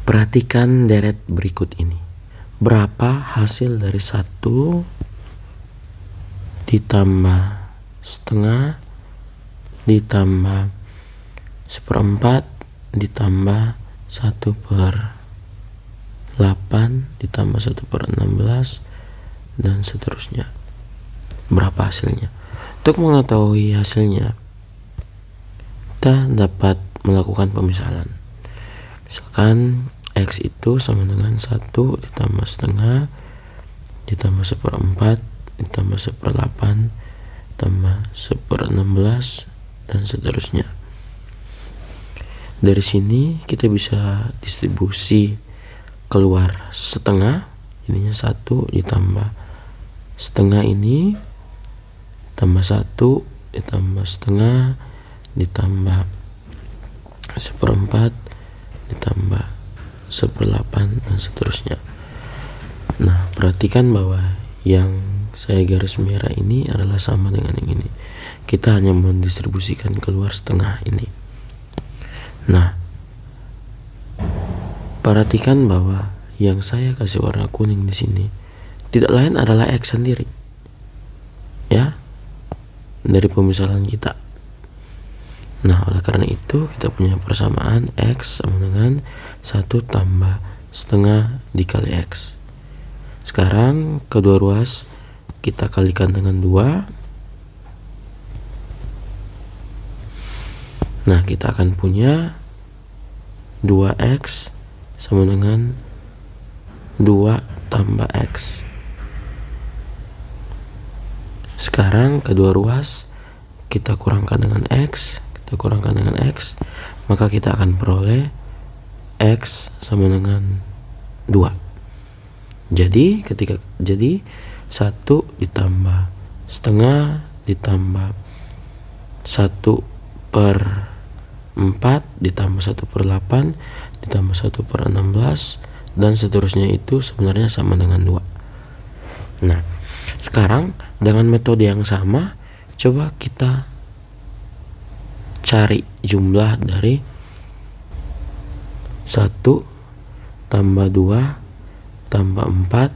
Perhatikan deret berikut ini. Berapa hasil dari 1 ditambah setengah ditambah 1/4 ditambah 1/8 ditambah 1/16 dan seterusnya. Berapa hasilnya? Untuk mengetahui hasilnya, kita dapat melakukan pemisalan. Misalkan X itu sama dengan 1 ditambah setengah ditambah 1/4 ditambah 1/8 ditambah 1/16 dan seterusnya. Dari sini kita bisa distribusi keluar setengah, ininya 1 ditambah setengah ini tambah 1 ditambah setengah ditambah 1/4 ditambah 1/8 dan seterusnya. Nah, perhatikan bahwa yang saya garis merah ini adalah sama dengan yang ini. Kita hanya mendistribusikan keluar setengah ini. Nah, perhatikan bahwa yang saya kasih warna kuning di sini tidak lain adalah X sendiri, ya, dari pemisalan kita. Nah, oleh karena itu kita punya persamaan X sama dengan 1 tambah setengah dikali X. Sekarang kedua ruas kita kalikan dengan 2. Nah, kita akan punya 2X sama dengan 2 tambah X. Sekarang kedua ruas kita kurangkan dengan X, maka kita akan peroleh X sama dengan 2. Jadi 1 ditambah setengah ditambah 1/4 ditambah 1/8 ditambah 1/16 dan seterusnya itu sebenarnya sama dengan 2. Nah, sekarang dengan metode yang sama, coba kita cari jumlah dari 1 tambah 2 tambah 4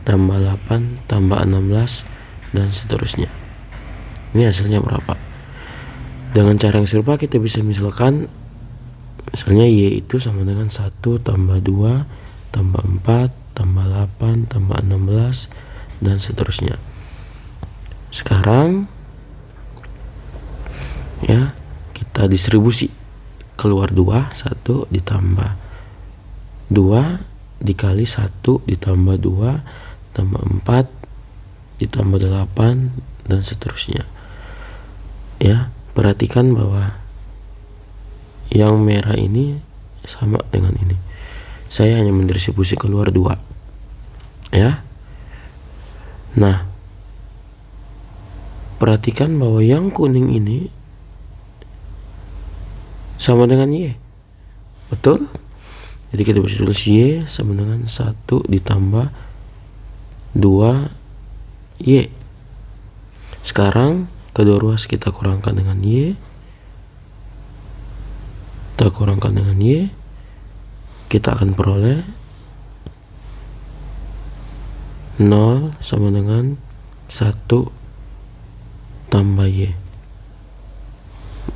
tambah 8 tambah 16 dan seterusnya. Ini hasilnya berapa? Dengan cara yang serupa kita bisa misalnya Y itu sama dengan 1 tambah 2 tambah 4 tambah 8 tambah 16 dan seterusnya. Sekarang ya, kita distribusi keluar 2, 1 ditambah 2 dikali 1 ditambah 2 tambah 4 ditambah 8 dan seterusnya. Ya, perhatikan bahwa yang merah ini sama dengan ini. Saya hanya mendistribusi keluar 2. Ya. Nah, perhatikan bahwa yang kuning ini sama dengan Y. Betul? Jadi kita bisa tulis Y sama dengan 1 ditambah 2Y. Sekarang kedua ruas kita kurangkan dengan Y. Kita akan peroleh 0 sama dengan 1 tambah Y.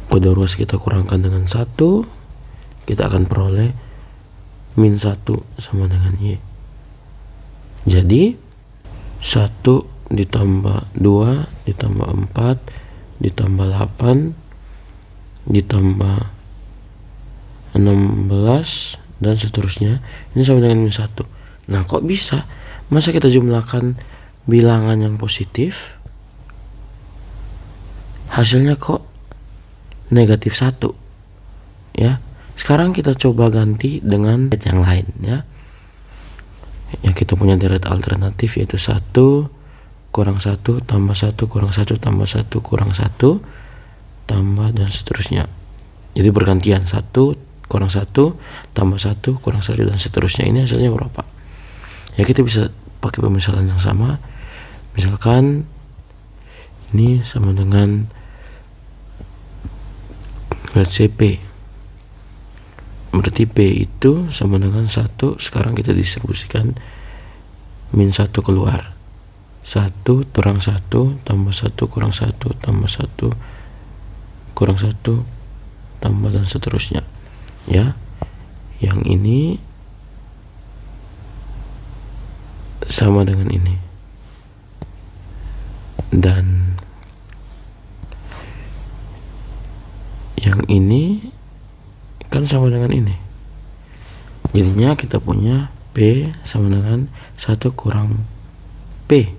Kedua ruas kita kurangkan dengan 1, kita akan peroleh min 1 sama dengan Y. Jadi 1 ditambah 2 ditambah 4 ditambah 8 ditambah 16 dan seterusnya, ini sama dengan min 1. Nah, kok bisa? Masa kita jumlahkan bilangan yang positif, hasilnya kok negatif 1? Ya, sekarang kita coba ganti dengan deret yang lain, ya. Ya, kita punya deret alternatif yaitu 1 kurang 1 tambah 1 kurang 1 tambah 1 kurang 1 tambah dan seterusnya. Jadi bergantian 1 kurang 1 tambah 1 kurang 1 dan seterusnya. Ini hasilnya berapa? Ya, kita bisa pakai pemisalan yang sama. Misalkan ini sama dengan let's say P. Berarti P itu sama dengan 1. Sekarang kita distribusikan min 1 keluar. 1 kurang 1 tambah 1 kurang 1 tambah 1 kurang 1 tambah dan seterusnya. Ya, yang ini sama dengan ini, dan yang ini kan sama dengan ini. Jadinya kita punya P sama dengan 1 kurang P.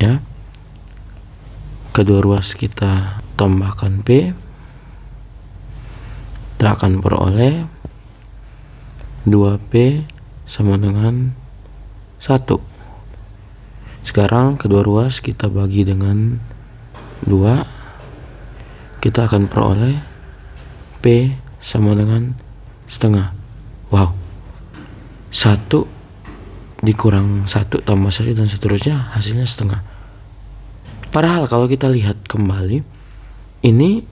Ya, kedua ruas kita tambahkan P, kita akan peroleh 2P sama dengan 1. Sekarang kedua ruas kita bagi dengan 2, kita akan peroleh P sama dengan setengah. Wow, 1 dikurang 1 tambah 1 dan seterusnya, hasilnya setengah. Padahal kalau kita lihat kembali, ini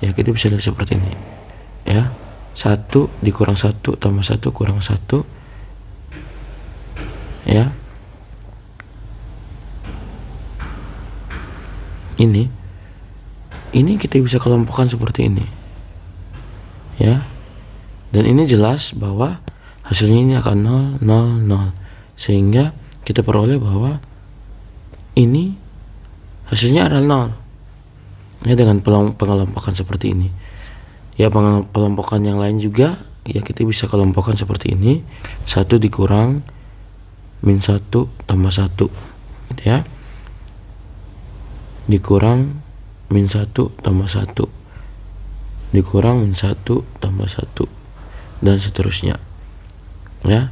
ya kita bisa lihat seperti ini ya, 1 dikurang 1 tambah 1 kurang 1 ya, ini kita bisa kelompokkan seperti ini ya, dan ini jelas bahwa hasilnya ini akan 0 0 0, sehingga kita peroleh bahwa ini hasilnya adalah 0 ya, dengan pengelompokan seperti ini ya. Pengelompokan yang lain juga ya, kita bisa kelompokkan seperti ini, 1 dikurang min 1 tambah 1 gitu ya, dikurang min 1 tambah 1 dikurang min 1 tambah 1 dan seterusnya ya.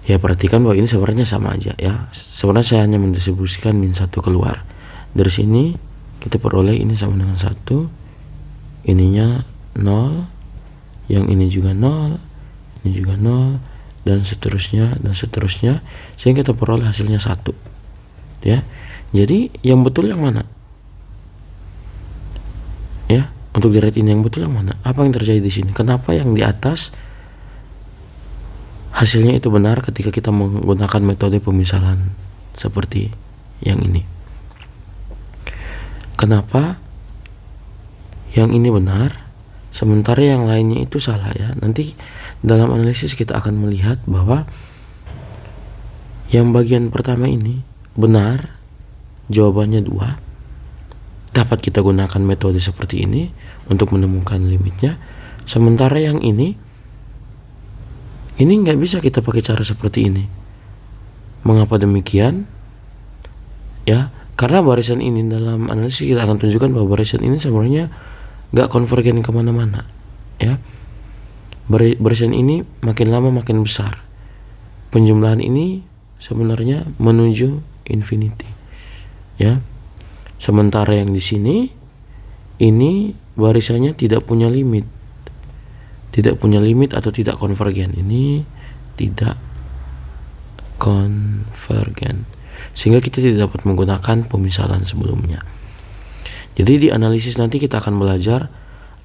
Ya, perhatikan bahwa ini sebenarnya sama aja ya. Sebenarnya saya hanya mendistribusikan min 1 keluar. Dari sini kita peroleh ini sama dengan 1, ininya 0, yang ini juga 0, ini juga 0, dan seterusnya sehingga kita peroleh hasilnya 1 ya. Jadi yang betul yang mana ya? Untuk direct ini yang betul yang mana? Apa yang terjadi di sini? Kenapa yang di atas hasilnya itu benar ketika kita menggunakan metode pemisalan seperti yang ini? Kenapa yang ini benar sementara yang lainnya itu salah ya? Nanti dalam analisis kita akan melihat bahwa yang bagian pertama ini benar, jawabannya 2. Dapat kita gunakan metode seperti ini untuk menemukan limitnya. Sementara yang ini nggak bisa kita pakai cara seperti ini. Mengapa demikian? Ya, karena barisan ini dalam analisis kita akan tunjukkan bahwa barisan ini sebenarnya nggak konvergen kemana-mana. Ya, barisan ini makin lama makin besar. Penjumlahan ini sebenarnya menuju infinity. Ya. Sementara yang di sini ini barisannya tidak punya limit. Tidak punya limit atau tidak konvergen. Ini tidak konvergen. Sehingga kita tidak dapat menggunakan pemisalan sebelumnya. Jadi di analisis nanti kita akan belajar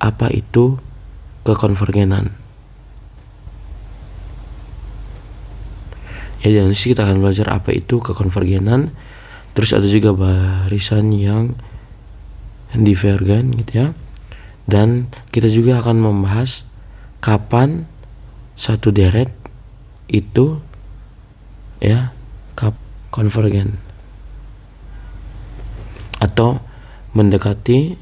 apa itu kekonvergenan. Ya, di analisis kita akan belajar apa itu kekonvergenan. Terus ada juga barisan yang divergen gitu ya. Dan kita juga akan membahas kapan satu deret itu ya konvergen atau mendekati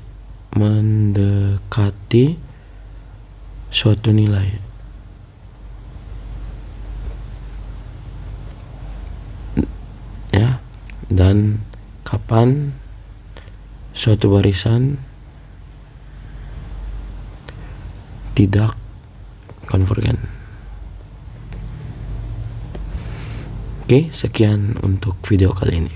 suatu nilai. Ya. Dan kapan suatu barisan tidak konvergen. Oke, sekian untuk video kali ini.